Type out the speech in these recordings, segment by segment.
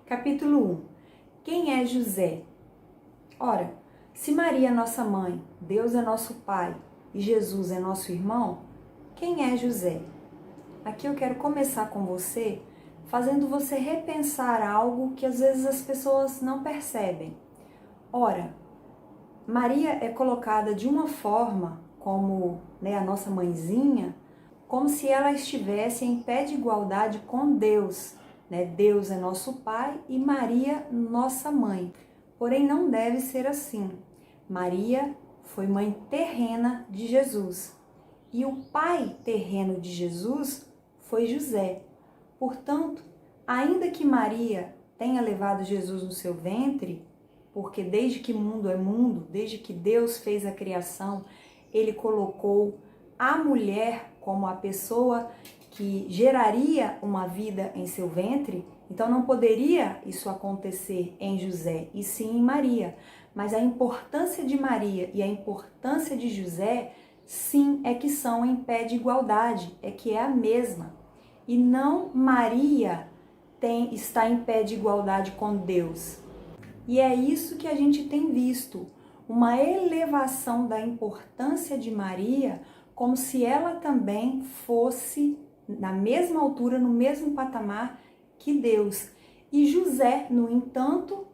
Capítulo 1. Quem é José? Ora, se Maria é nossa mãe, Deus é nosso pai e Jesus é nosso irmão, quem é José? Aqui eu quero começar com você, fazendo você repensar algo que às vezes as pessoas não percebem. Ora, Maria é colocada de uma forma como a nossa mãezinha, como se ela estivesse em pé de igualdade com Deus. Deus é nosso pai e Maria nossa mãe. Porém, não deve ser assim. Maria foi mãe terrena de Jesus e o pai terreno de Jesus foi José. Portanto, ainda que Maria tenha levado Jesus no seu ventre, porque desde que mundo é mundo, desde que Deus fez a criação, Ele colocou a mulher como a pessoa que geraria uma vida em seu ventre, então não poderia isso acontecer em José, e sim em Maria. Mas a importância de Maria e a importância de José, sim, é que são em pé de igualdade, é que é a mesma. E não Maria está em pé de igualdade com Deus. E é isso que a gente tem visto, uma elevação da importância de Maria, como se ela também fosse na mesma altura, no mesmo patamar que Deus. E José, no entanto,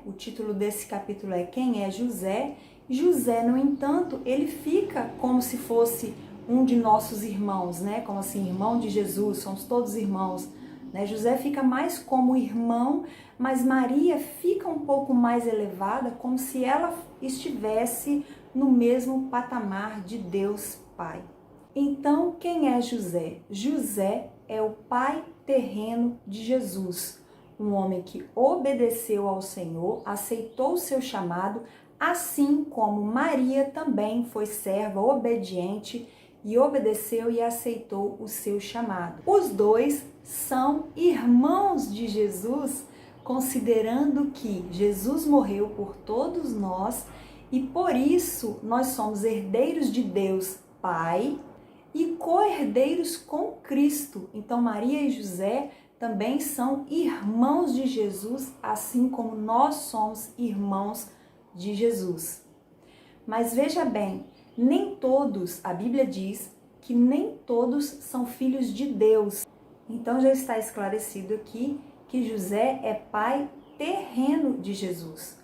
o título desse capítulo é Quem é José? José, no entanto, ele fica como se fosse um de nossos irmãos, como assim, irmão de Jesus, somos todos irmãos. José fica mais como irmão, mas Maria fica um pouco mais elevada, como se ela estivesse no mesmo patamar de Deus Pai. Então, quem é José? José é o pai terreno de Jesus, um homem que obedeceu ao Senhor, aceitou o seu chamado, assim como Maria também foi serva obediente e obedeceu e aceitou o seu chamado. Os dois são irmãos de Jesus, considerando que Jesus morreu por todos nós e por isso nós somos herdeiros de Deus Pai e co-herdeiros com Cristo. Então Maria e José também são irmãos de Jesus, assim como nós somos irmãos de Jesus. Mas veja bem, nem todos, a Bíblia diz que nem todos são filhos de Deus. Então já está esclarecido aqui que José é pai terreno de Jesus.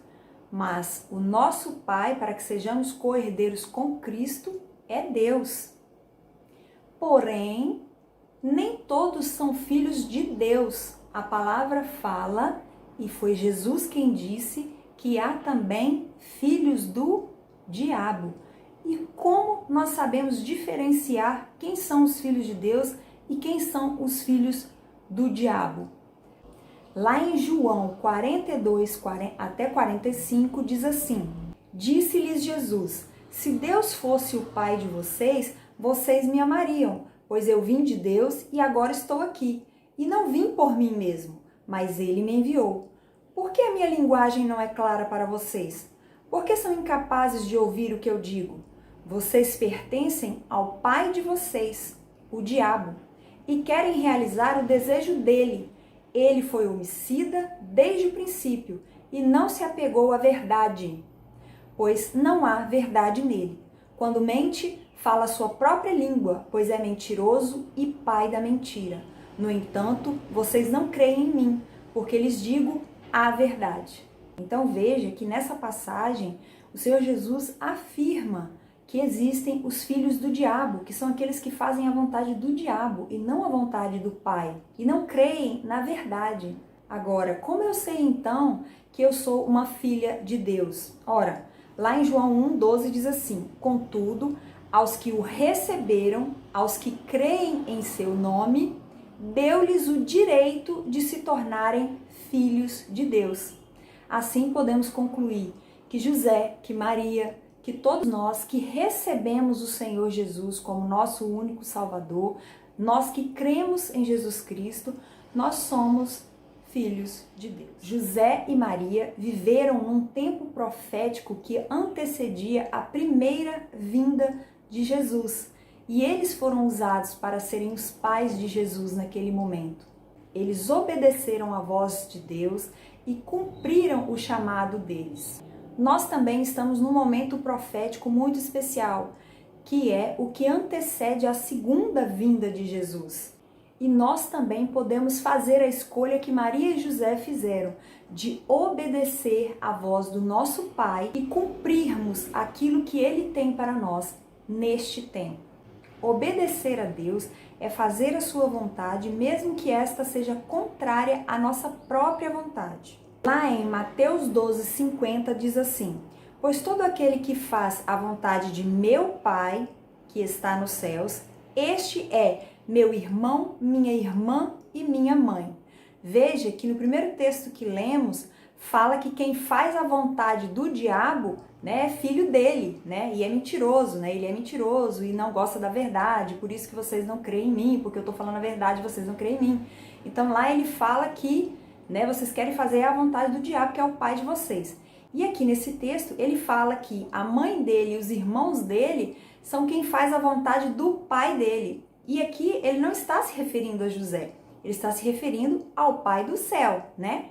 Mas o nosso pai, para que sejamos co-herdeiros com Cristo, é Deus. Porém, nem todos são filhos de Deus. A palavra fala, e foi Jesus quem disse, que há também filhos do diabo. E como nós sabemos diferenciar quem são os filhos de Deus e quem são os filhos do diabo? Lá em João 42, até 45, diz assim: Disse-lhes Jesus, se Deus fosse o pai de vocês, vocês me amariam, pois eu vim de Deus e agora estou aqui. E não vim por mim mesmo, mas Ele me enviou. Por que a minha linguagem não é clara para vocês? Por que são incapazes de ouvir o que eu digo? Vocês pertencem ao pai de vocês, o diabo, e querem realizar o desejo dele. Ele foi homicida desde o princípio e não se apegou à verdade, pois não há verdade nele. Quando mente, fala a sua própria língua, pois é mentiroso e pai da mentira. No entanto, vocês não creem em mim, porque lhes digo a verdade. Então veja que nessa passagem o Senhor Jesus afirma que existem os filhos do diabo, que são aqueles que fazem a vontade do diabo e não a vontade do Pai, e não creem na verdade. Agora, como eu sei então que eu sou uma filha de Deus? Ora, lá em João 1,12 diz assim: Contudo, aos que o receberam, aos que creem em seu nome, deu-lhes o direito de se tornarem filhos de Deus. Assim podemos concluir que José, que Maria, que todos nós que recebemos o Senhor Jesus como nosso único Salvador, nós que cremos em Jesus Cristo, nós somos filhos de Deus. José e Maria viveram num tempo profético que antecedia a primeira vinda de Jesus. E eles foram usados para serem os pais de Jesus naquele momento. Eles obedeceram à voz de Deus e cumpriram o chamado deles. Nós também estamos num momento profético muito especial, que é o que antecede a segunda vinda de Jesus. E nós também podemos fazer a escolha que Maria e José fizeram, de obedecer à voz do nosso Pai e cumprirmos aquilo que Ele tem para nós neste tempo. Obedecer a Deus é fazer a sua vontade, mesmo que esta seja contrária à nossa própria vontade. Lá em Mateus 12:50 diz assim: pois todo aquele que faz a vontade de meu Pai, que está nos céus, este é meu irmão, minha irmã e minha mãe. Veja que no primeiro texto que lemos, fala que quem faz a vontade do diabo, né, é filho dele, né, e é mentiroso, né, ele é mentiroso e não gosta da verdade, por isso que vocês não creem em mim, porque eu tô falando a verdade, vocês não creem em mim. Então lá ele fala que, né, vocês querem fazer a vontade do diabo, que é o pai de vocês. E aqui nesse texto ele fala que a mãe dele e os irmãos dele são quem faz a vontade do pai dele. E aqui ele não está se referindo a José, ele está se referindo ao Pai do céu, né?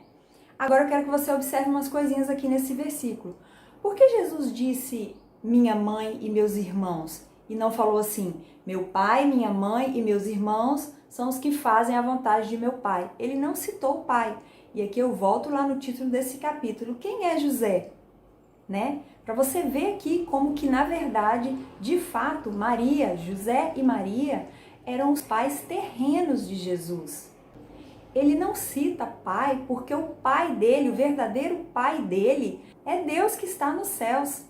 Agora eu quero que você observe umas coisinhas aqui nesse versículo. Por que Jesus disse minha mãe e meus irmãos? E não falou assim, meu pai, minha mãe e meus irmãos são os que fazem a vontade de meu pai. Ele não citou o pai. E aqui eu volto lá no título desse capítulo. Quem é José? Né? Para você ver aqui como que na verdade, de fato, Maria, José e Maria eram os pais terrenos de Jesus. Ele não cita pai porque o pai dele, o verdadeiro pai dele, é Deus que está nos céus.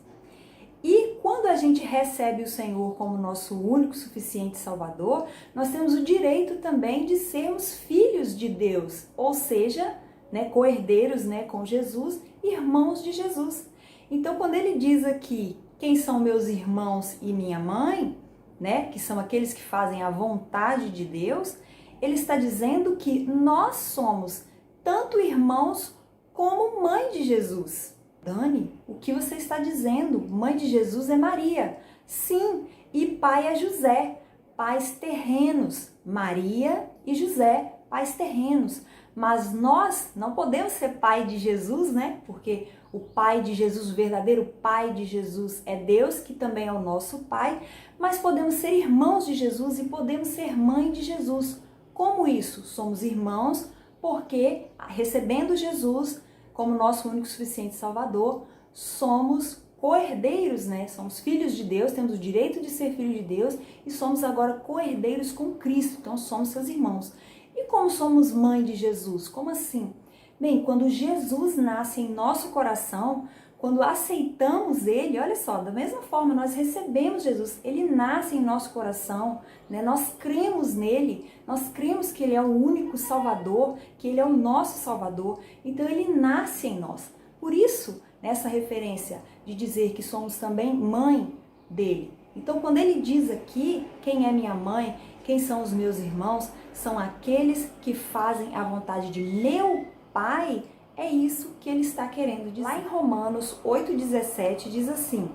E quando a gente recebe o Senhor como nosso único, suficiente Salvador, nós temos o direito também de sermos filhos de Deus, ou seja, né, co-herdeiros, né, com Jesus, irmãos de Jesus. Então, quando ele diz aqui, quem são meus irmãos e minha mãe, né, que são aqueles que fazem a vontade de Deus, ele está dizendo que nós somos tanto irmãos como mãe de Jesus. Dani, o que você está dizendo? Mãe de Jesus é Maria. Sim, e pai é José, pais terrenos. Maria e José, pais terrenos. Mas nós não podemos ser pai de Jesus, né? Porque o pai de Jesus, o verdadeiro pai de Jesus é Deus, que também é o nosso pai. Mas podemos ser irmãos de Jesus e podemos ser mãe de Jesus. Como isso? Somos irmãos porque, recebendo Jesus como nosso único suficiente Salvador, somos co-herdeiros, né? Somos filhos de Deus, temos o direito de ser filho de Deus e somos agora co-herdeiros com Cristo, então somos seus irmãos. E como somos mãe de Jesus? Como assim? Bem, quando Jesus nasce em nosso coração, quando aceitamos Ele, olha só, da mesma forma nós recebemos Jesus, Ele nasce em nosso coração, né? Nós cremos nele, nós cremos que Ele é o único Salvador, que Ele é o nosso Salvador, então Ele nasce em nós. Por isso, nessa referência de dizer que somos também mãe dele. Então, quando Ele diz aqui, quem é minha mãe, quem são os meus irmãos, são aqueles que fazem a vontade de meu Pai. É isso que ele está querendo dizer. Lá em Romanos 8,17 diz assim: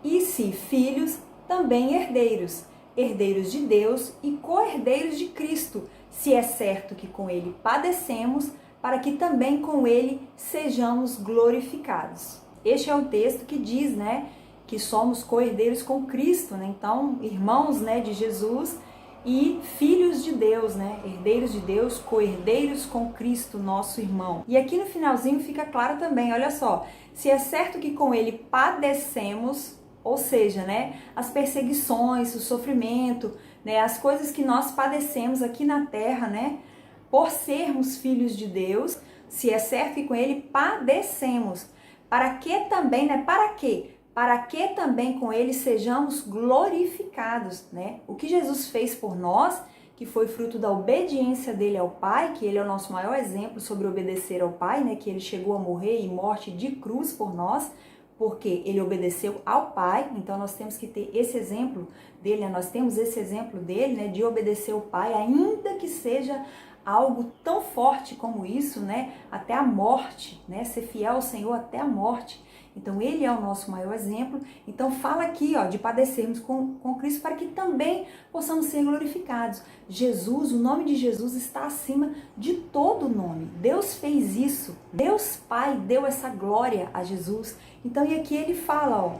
e se filhos, também herdeiros, herdeiros de Deus e co-herdeiros de Cristo, se é certo que com ele padecemos, para que também com ele sejamos glorificados. Este é o texto que diz, né, que somos co-herdeiros com Cristo, né? Então, irmãos, né, de Jesus e filhos de Deus, né? Herdeiros de Deus, co-herdeiros com Cristo, nosso irmão. E aqui no finalzinho fica claro também, olha só, se é certo que com ele padecemos, ou seja, né, as perseguições, o sofrimento, né, as coisas que nós padecemos aqui na terra, né, por sermos filhos de Deus, se é certo que com ele padecemos, para que também, né, para quê? Para que também com ele sejamos glorificados, né? O que Jesus fez por nós, que foi fruto da obediência dele ao Pai, que ele é o nosso maior exemplo sobre obedecer ao Pai, né? Que ele chegou a morrer em morte de cruz por nós, porque ele obedeceu ao Pai. Então nós temos que ter esse exemplo dele, né? Nós temos esse exemplo dele, né? De obedecer ao Pai, ainda que seja algo tão forte como isso, né? Até a morte, né? Ser fiel ao Senhor até a morte. Então ele é o nosso maior exemplo. Então fala aqui, ó, de padecermos com Cristo para que também possamos ser glorificados. Jesus, o nome de Jesus está acima de todo nome. Deus fez isso. Deus Pai deu essa glória a Jesus. Então e aqui ele fala, ó,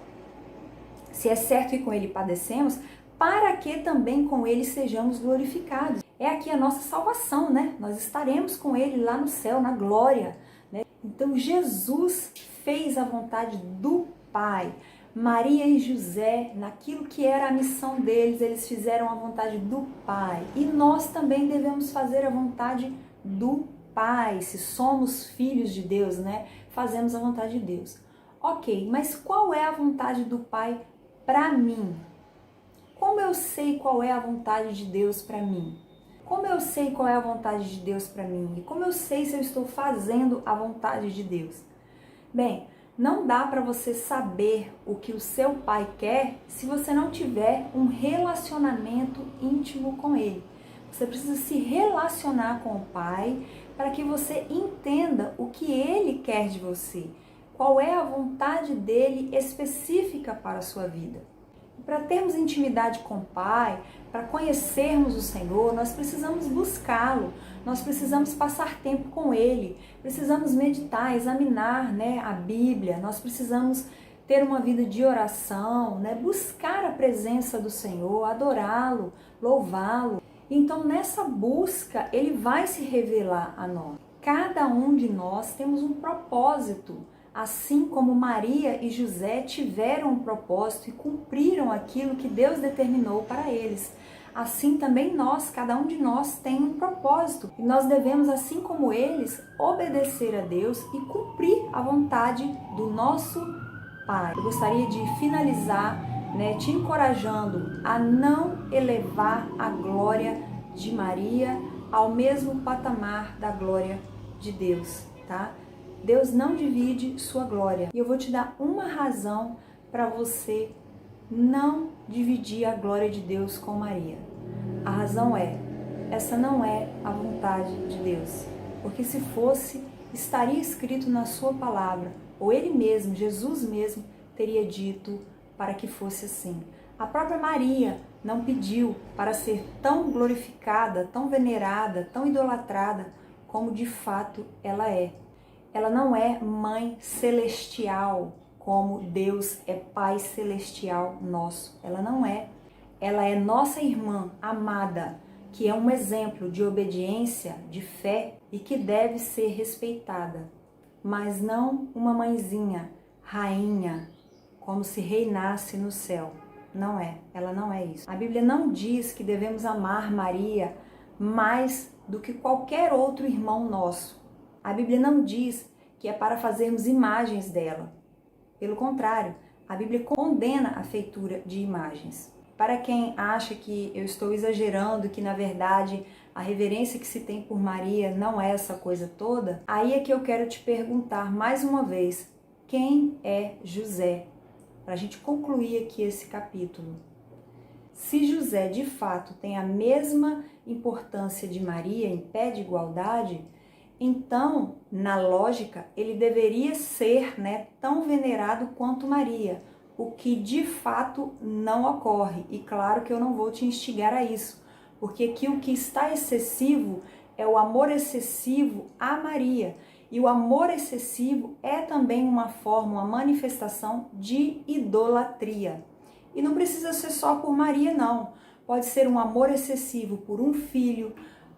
se é certo que com ele padecemos, para que também com ele sejamos glorificados. É aqui a nossa salvação, né? Nós estaremos com ele lá no céu, na glória, né? Então Jesus fez a vontade do Pai. Maria e José, naquilo que era a missão deles, eles fizeram a vontade do Pai. E nós também devemos fazer a vontade do Pai. Se somos filhos de Deus, né? Fazemos a vontade de Deus. Ok, mas qual é a vontade do Pai para mim? Como eu sei qual é a vontade de Deus para mim? Como eu sei qual é a vontade de Deus para mim? E como eu sei se eu estou fazendo a vontade de Deus? Bem, não dá para você saber o que o seu pai quer se você não tiver um relacionamento íntimo com ele. Você precisa se relacionar com o pai para que você entenda o que ele quer de você. Qual é a vontade dele específica para a sua vida. Para termos intimidade com o Pai, para conhecermos o Senhor, nós precisamos buscá-lo, nós precisamos passar tempo com Ele, precisamos meditar, examinar, né, a Bíblia, nós precisamos ter uma vida de oração, né, buscar a presença do Senhor, adorá-lo, louvá-lo. Então nessa busca Ele vai se revelar a nós. Cada um de nós temos um propósito. Assim como Maria e José tiveram um propósito e cumpriram aquilo que Deus determinou para eles. Assim também nós, cada um de nós tem um propósito. E nós devemos, assim como eles, obedecer a Deus e cumprir a vontade do nosso Pai. Eu gostaria de finalizar, né, te encorajando a não elevar a glória de Maria ao mesmo patamar da glória de Deus, tá? Deus não divide sua glória. E eu vou te dar uma razão para você não dividir a glória de Deus com Maria. A razão é, essa não é a vontade de Deus. Porque se fosse, estaria escrito na sua palavra, ou ele mesmo, Jesus mesmo, teria dito para que fosse assim. A própria Maria não pediu para ser tão glorificada, tão venerada, tão idolatrada, como de fato ela é. Ela não é mãe celestial, como Deus é Pai celestial nosso. Ela não é. Ela é nossa irmã amada, que é um exemplo de obediência, de fé e que deve ser respeitada. Mas não uma mãezinha, rainha, como se reinasse no céu. Não é. Ela não é isso. A Bíblia não diz que devemos amar Maria mais do que qualquer outro irmão nosso. A Bíblia não diz que é para fazermos imagens dela. Pelo contrário, a Bíblia condena a feitura de imagens. Para quem acha que eu estou exagerando, que na verdade a reverência que se tem por Maria não é essa coisa toda, aí é que eu quero te perguntar mais uma vez, quem é José? Para a gente concluir aqui esse capítulo. Se José de fato tem a mesma importância de Maria em pé de igualdade, então, na lógica, ele deveria ser, né, tão venerado quanto Maria, o que de fato não ocorre. E claro que eu não vou te instigar a isso, porque aqui o que está excessivo é o amor excessivo a Maria. E o amor excessivo é também uma forma, uma manifestação de idolatria. E não precisa ser só por Maria, não. Pode ser um amor excessivo por um filho,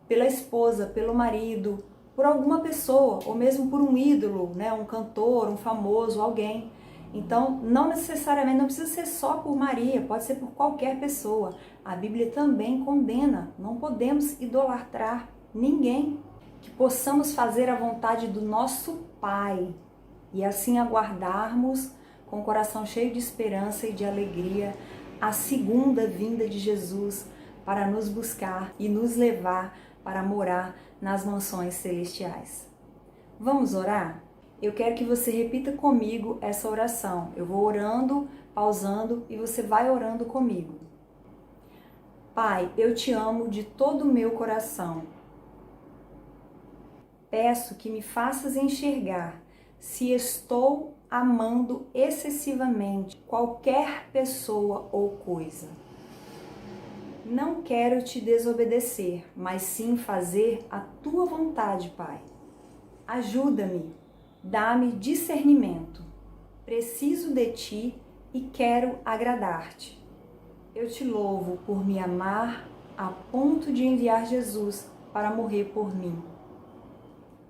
pela esposa, pelo marido, por alguma pessoa, ou mesmo por um ídolo, né? Um cantor, um famoso, alguém. Então, não necessariamente, não precisa ser só por Maria, pode ser por qualquer pessoa. A Bíblia também condena, não podemos idolatrar ninguém. Que possamos fazer a vontade do nosso Pai e assim aguardarmos com o coração cheio de esperança e de alegria a segunda vinda de Jesus para nos buscar e nos levar para morar nas mansões celestiais. Vamos orar? Eu quero que você repita comigo essa oração. Eu vou orando, pausando e você vai orando comigo. Pai, eu te amo de todo o meu coração. peço que me faças enxergar se estou amando excessivamente qualquer pessoa ou coisa. Não quero te desobedecer, mas sim fazer a tua vontade, Pai. Ajuda-me, dá-me discernimento. Preciso de ti e quero agradar-te. Eu te louvo por me amar a ponto de enviar Jesus para morrer por mim.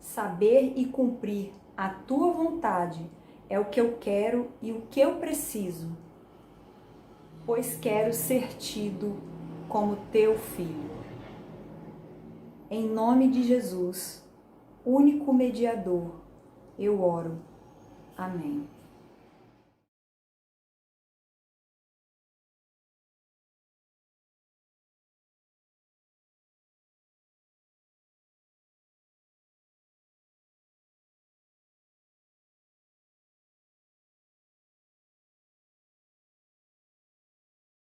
Saber e cumprir a tua vontade é o que eu quero e o que eu preciso, pois quero ser tido como teu filho. Em nome de Jesus, único mediador, eu oro. Amém.